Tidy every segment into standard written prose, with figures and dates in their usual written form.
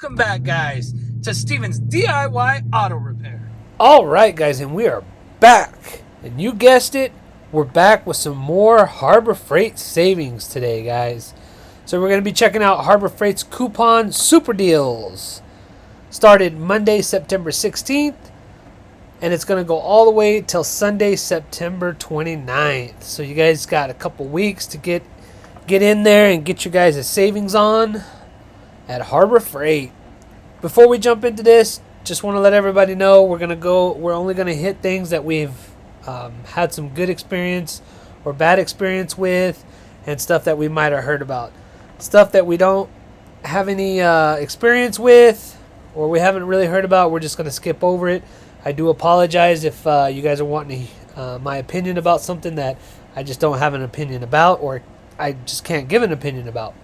Welcome back, guys, to Steven's DIY Auto Repair. All right, guys, and we are back. And you guessed it, we're back with some more Harbor Freight savings today, guys. So we're going to be checking out Harbor Freight's coupon super deals. Started Monday, September 16th, and it's going to go all the way till Sunday, September 29th. So you guys got a couple weeks to get in there and get your guys' savings on at Harbor Freight. Before we jump into this, just want to let everybody know we're only going to hit things that we've had some good experience or bad experience with, and stuff that we might have heard about. Stuff that we don't have any experience with or we haven't really heard about, we're just going to skip over it. I do apologize if you guys are wanting my opinion about something that I just don't have an opinion about, or I just can't give an opinion about.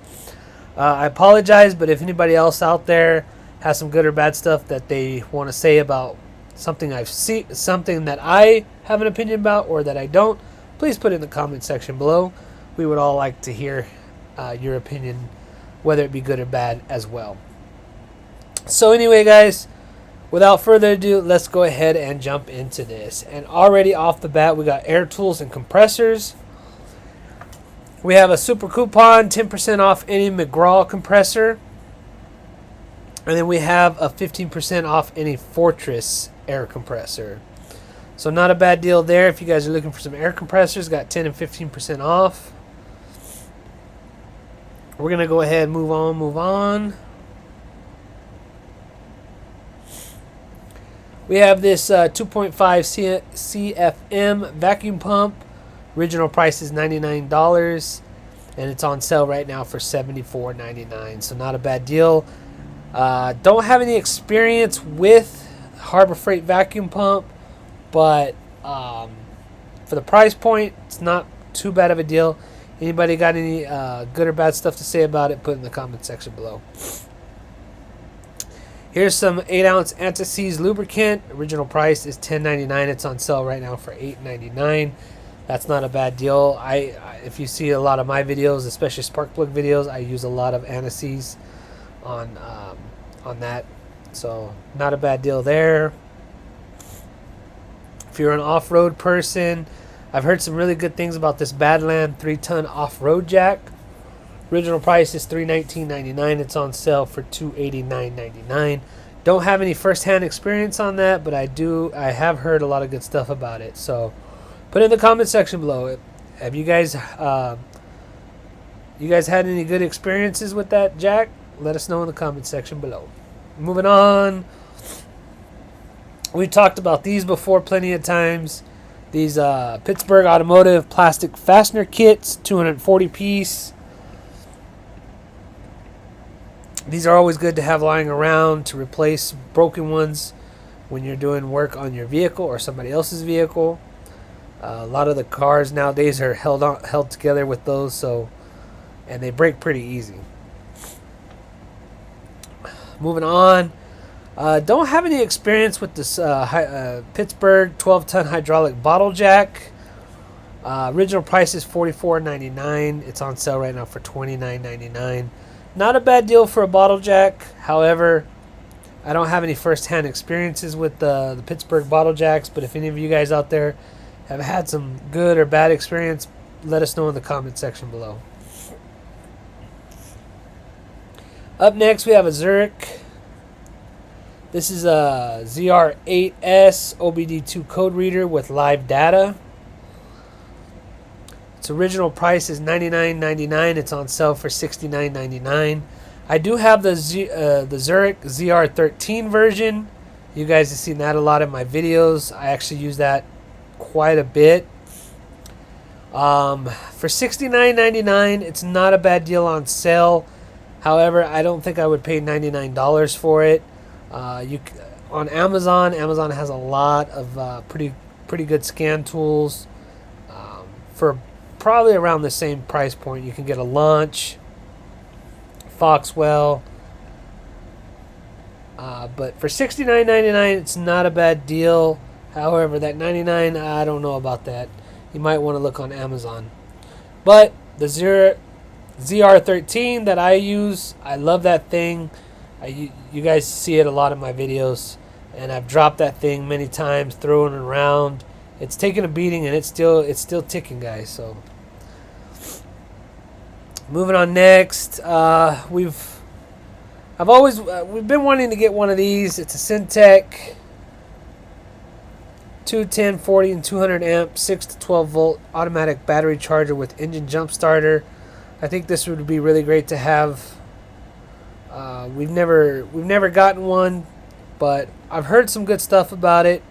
I apologize, but if anybody else out there has some good or bad stuff that they want to say about something I've seen, something that I have an opinion about or that I don't, please put it in the comment section below. We would all like to hear your opinion, whether it be good or bad as well. So anyway, guys, without further ado, let's go ahead and jump into this. And already off the bat, we got air tools and compressors. We have a super coupon, 10% off any McGraw compressor. And then we have a 15% off any Fortress air compressor. So not a bad deal there if you guys are looking for some air compressors. Got 10 and 15% off. We're going to go ahead and move on. We have this 2.5 CFM vacuum pump. Original price is $99, and it's on sale right now for $74.99. So not a bad deal. Don't have any experience with Harbor Freight vacuum pump, but for the price point, it's not too bad of a deal. Anybody got any good or bad stuff to say about it, put it in the comment section below. Here's some 8-ounce anti-seize lubricant. Original price is $10.99. It's on sale right now for $8.99. That's not a bad deal. If you see a lot of my videos, especially spark plug videos, I use a lot of anti-seize on that. So not a bad deal there. If you're an off-road person, I've heard some really good things about this Badland 3-ton off-road jack. Original price is $319.99. It's on sale for $289.99. Don't have any first-hand experience on that, but I have heard a lot of good stuff about it. So put it in the comment section below. Have you guys had any good experiences with that jack? Let us know in the comment section below. Moving on. We've talked about these before plenty of times. These Pittsburgh Automotive plastic fastener kits, 240 piece. These are always good to have lying around to replace broken ones when you're doing work on your vehicle or somebody else's vehicle. A lot of the cars nowadays are held together with those, and they break pretty easy. Moving on. Don't have any experience with this Pittsburgh 12-ton hydraulic bottle jack. Original price is $44.99. It's on sale right now for $29.99. Not a bad deal for a bottle jack. However, I don't have any first-hand experiences with the Pittsburgh bottle jacks, but if any of you guys out there have had some good or bad experience, let us know in the comment section below. Up next, we have a Zurich. This is a ZR8S OBD2 code reader with live data. Its original price is $99.99. It's on sale for $69.99. I do have the Zurich ZR13 version. You guys have seen that a lot in my videos. I actually use that quite a bit. For $69.99, it's not a bad deal on sale. However, I don't think I would pay $99 for it. On Amazon has a lot of pretty good scan tools for probably around the same price point. You can get a Launch, Foxwell, but for $69.99, it's not a bad deal. However, that $99, I don't know about that. You might want to look on Amazon. But the ZR13 that I use, I love that thing. You guys see it a lot in my videos, and I've dropped that thing many times, throwing it around. It's taking a beating, and it's still ticking, guys. So moving on next, we've been wanting to get one of these. It's a Syntec 210, 40, and 200 amp, 6 to 12 volt automatic battery charger with engine jump starter. I think this would be really great to have. We've never gotten one, but I've heard some good stuff about it.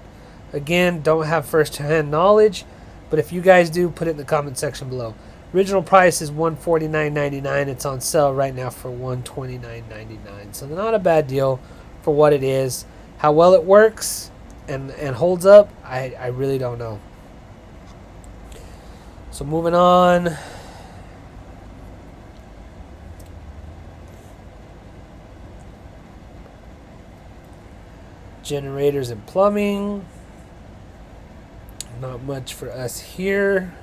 Again, don't have first-hand knowledge, but if you guys do, put it in the comment section below. Original price is $149.99. It's on sale right now for $129.99. So not a bad deal for what it is. How well it works and holds up, I really don't know. So moving on. Generators and plumbing. Not much for us here.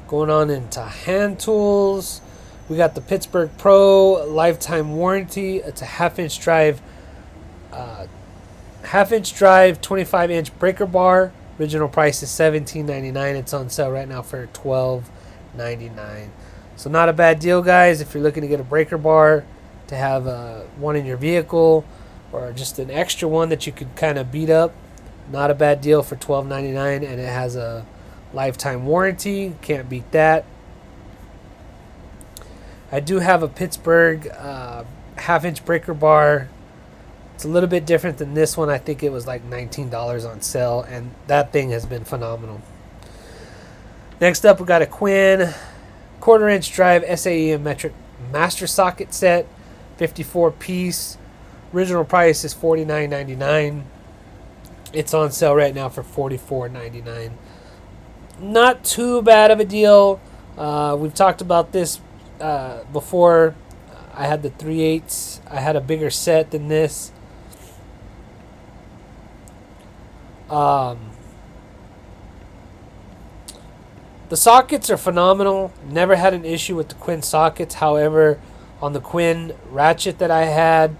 Going on into hand tools. We got the Pittsburgh Pro lifetime warranty. It's a half-inch drive 25-inch breaker bar. Original price is $17.99. It's on sale right now for $12.99. So not a bad deal, guys, if you're looking to get a breaker bar to have one in your vehicle, or just an extra one that you could kind of beat up. Not a bad deal for $12.99, and it has a lifetime warranty. Can't beat that. I do have a Pittsburgh half-inch breaker bar. It's a little bit different than this one. I think it was like $19 on sale, and that thing has been phenomenal. Next up, we got a Quinn 1/4-inch drive SAE and metric master socket set, 54 piece. Original price is $49.99. It's on sale right now for $44.99. Not too bad of a deal. We've talked about this before. I had the 3/8. I had a bigger set than this. The sockets are phenomenal. Never had an issue with the Quinn sockets. However, on the Quinn ratchet that I had,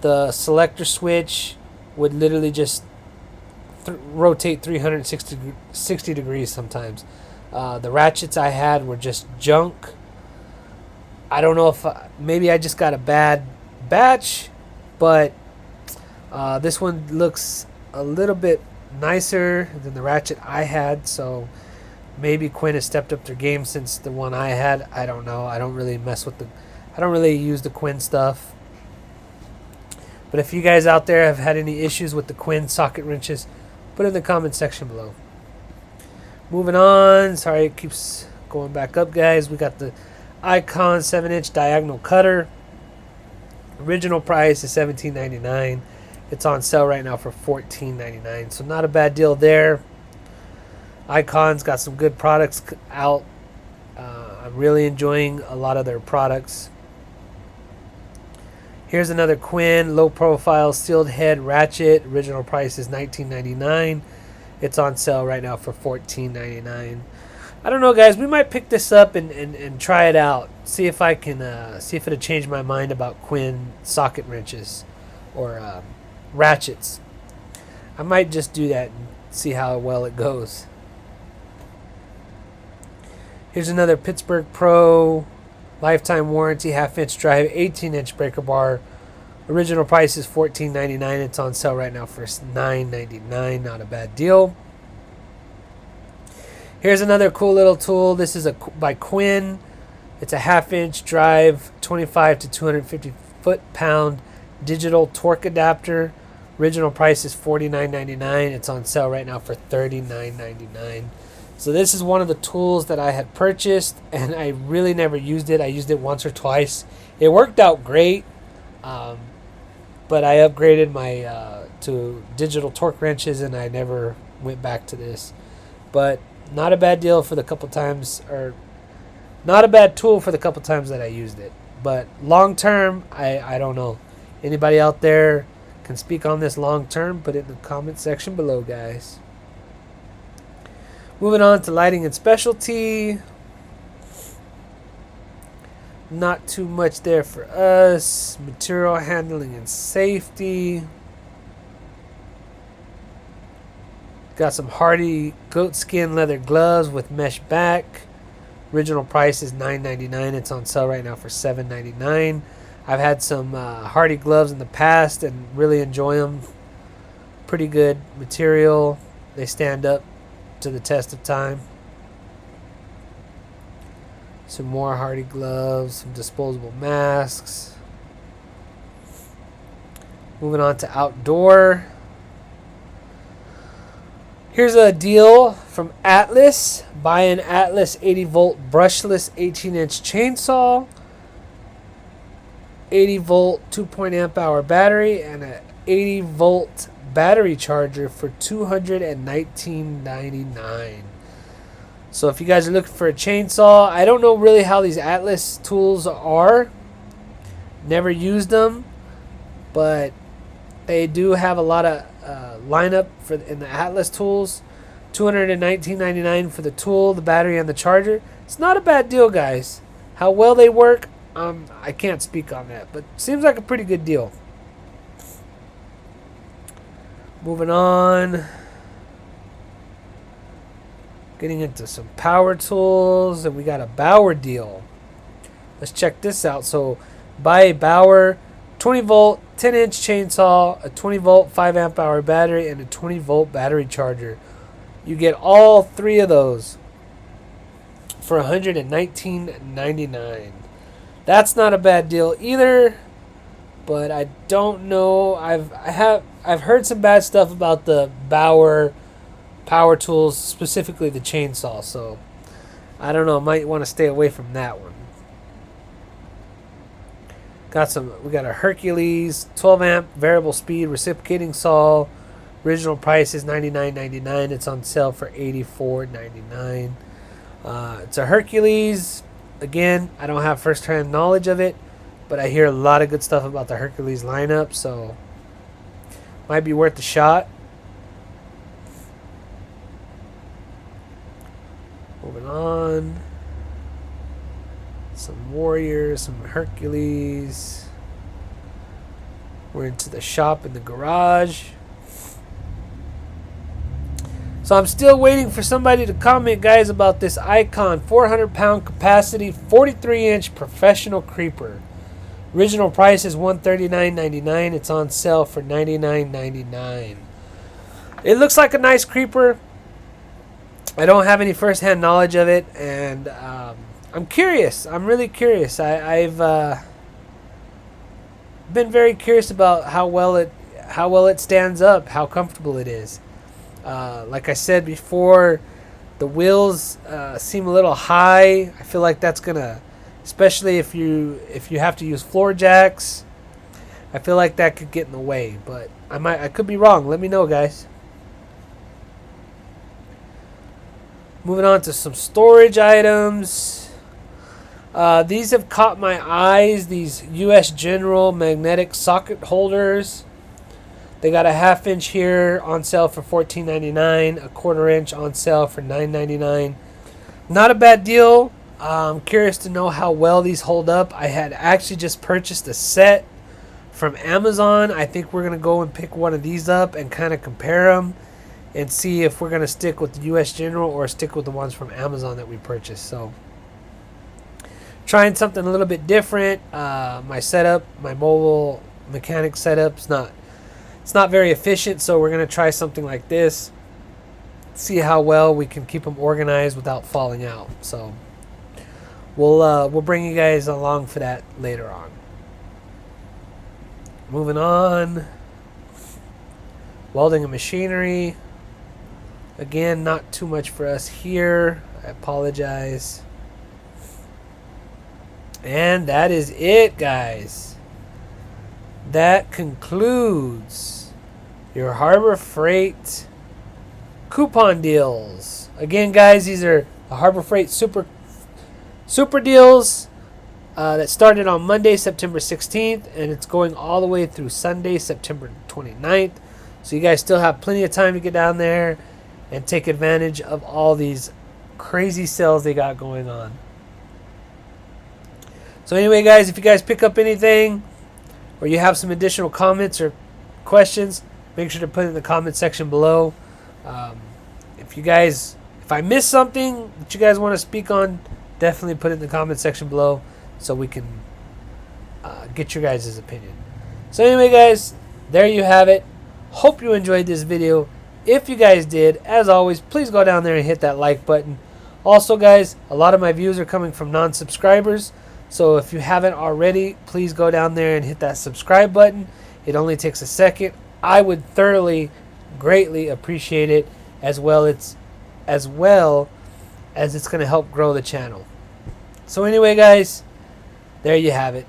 the selector switch would literally just rotate 360 degrees sometimes. The ratchets I had were just junk. I don't know if maybe I just got a bad batch, but this one looks a little bit nicer than the ratchet I had, so maybe Quinn has stepped up their game since the one I had. I don't know. I don't really use the Quinn stuff. But if you guys out there have had any issues with the Quinn socket wrenches, put it in the comment section below. Moving on. Sorry, it keeps going back up, guys. We got the Icon 7-inch diagonal cutter. Original price is $17.99. It's on sale right now for $14.99. So not a bad deal there. Icon's got some good products out. I'm really enjoying a lot of their products. Here's another Quinn low profile sealed head ratchet. Original price is $19.99. It's on sale right now for $14.99. I don't know, guys. We might pick this up and try it out. See if I can see if it'll change my mind about Quinn socket wrenches or ratchets. I might just do that and see how well it goes. Here's another Pittsburgh Pro lifetime warranty half-inch drive 18-inch breaker bar. Original price is $14.99. It's on sale right now for $9.99. Not a bad deal. Here's another cool little tool. This is by Quinn. It's a half-inch drive 25 to 250 foot-pound digital torque adapter. Original price is $49.99. It's on sale right now for $39.99. So this is one of the tools that I had purchased, and I really never used it. I used it once or twice. It worked out great, but I upgraded my to digital torque wrenches, and I never went back to this. But not a bad deal for the couple times, or not a bad tool for the couple times that I used it. But long term, I don't know. Anybody out there can speak on this long term? Put it in the comment section below, guys. Moving on to lighting and specialty. Not too much there for us. Material handling and safety. Got some hardy goatskin leather gloves with mesh back. Original price is $9.99. It's on sale right now for $7.99. I've had some hardy gloves in the past and really enjoy them. Pretty good material. They stand up to the test of time. Some more hardy gloves, some disposable masks. Moving on to outdoor. Here's a deal from Atlas. Buy an Atlas 80 volt brushless 18-inch chainsaw, 80 volt 2 amp hour battery, and an 80 volt battery charger for $219.99. So if you guys are looking for a chainsaw, I don't know really how these Atlas tools are. Never used them, but they do have a lot of lineup in the Atlas tools. $219.99 for the tool, the battery, and the charger. It's not a bad deal, guys. How well they work, I can't speak on that, but seems like a pretty good deal. Moving on. Getting into some power tools, and we got a Bauer deal. Let's check this out. So buy a Bauer 20 volt 10-inch chainsaw, a 20 volt 5 amp hour battery, and a 20 volt battery charger. You get all three of those for $119.99. That's not a bad deal either, but I don't know. I've heard some bad stuff about the Bauer power tools, specifically the chainsaw, so I don't know, might want to stay away from that one. We got a Hercules 12 amp variable speed reciprocating saw. Original price is $99.99. It's on sale for $84.99. It's a Hercules. Again, I don't have first-hand knowledge of it, but I hear a lot of good stuff about the Hercules lineup, so might be worth a shot. Moving on. Some Warriors, some Hercules. We're into the shop in the garage. So I'm still waiting for somebody to comment, guys, about this Icon 400-pound capacity 43-inch professional creeper. Original price is $139.99. It's on sale for $99.99. It looks like a nice creeper. I don't have any first-hand knowledge of it, and I'm curious. I'm really curious. I've been very curious about how well it stands up, how comfortable it is. Like I said before, the wheels seem a little high. I feel like that's gonna, especially if you have to use floor jacks, I feel like that could get in the way. But I could be wrong. Let me know, guys. Moving on to some storage items. These have caught my eyes. These U.S. General magnetic socket holders. They got a 1/2 inch here on sale for $14.99. A 1/4 inch on sale for $9.99. Not a bad deal. I'm curious to know how well these hold up. I had actually just purchased a set from Amazon. I think we're going to go and pick one of these up and kind of compare them and see if we're going to stick with the U.S. General or stick with the ones from Amazon that we purchased. So trying something a little bit different. My setup, my mobile mechanic setup, it's not very efficient, so we're going to try something like this. See how well we can keep them organized without falling out. So we'll bring you guys along for that later on. Moving on. Welding and machinery. Again, not too much for us here. I apologize. And that is it, guys. That concludes your Harbor Freight coupon deals. Again, guys, these are the Harbor Freight super deals that started on Monday, September 16th, and it's going all the way through Sunday, September 29th. So you guys still have plenty of time to get down there and take advantage of all these crazy sales they got going on. So anyway, guys, if you guys pick up anything or you have some additional comments or questions, make sure to put it in the comment section below. If I missed something that you guys want to speak on, definitely put it in the comment section below so we can get your guys' opinion. So anyway, guys, there you have it. Hope you enjoyed this video. If you guys did, as always, please go down there and hit that like button. Also, guys, a lot of my views are coming from non-subscribers. So if you haven't already, please go down there and hit that subscribe button. It only takes a second. I would thoroughly, greatly appreciate it, as well as it's going to help grow the channel. So anyway, guys, there you have it.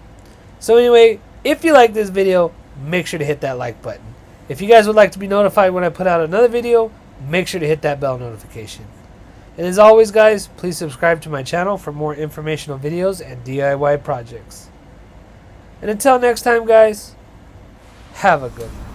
So anyway, if you like this video, make sure to hit that like button. If you guys would like to be notified when I put out another video, make sure to hit that bell notification. And as always, guys, please subscribe to my channel for more informational videos and DIY projects. And until next time, guys, have a good one.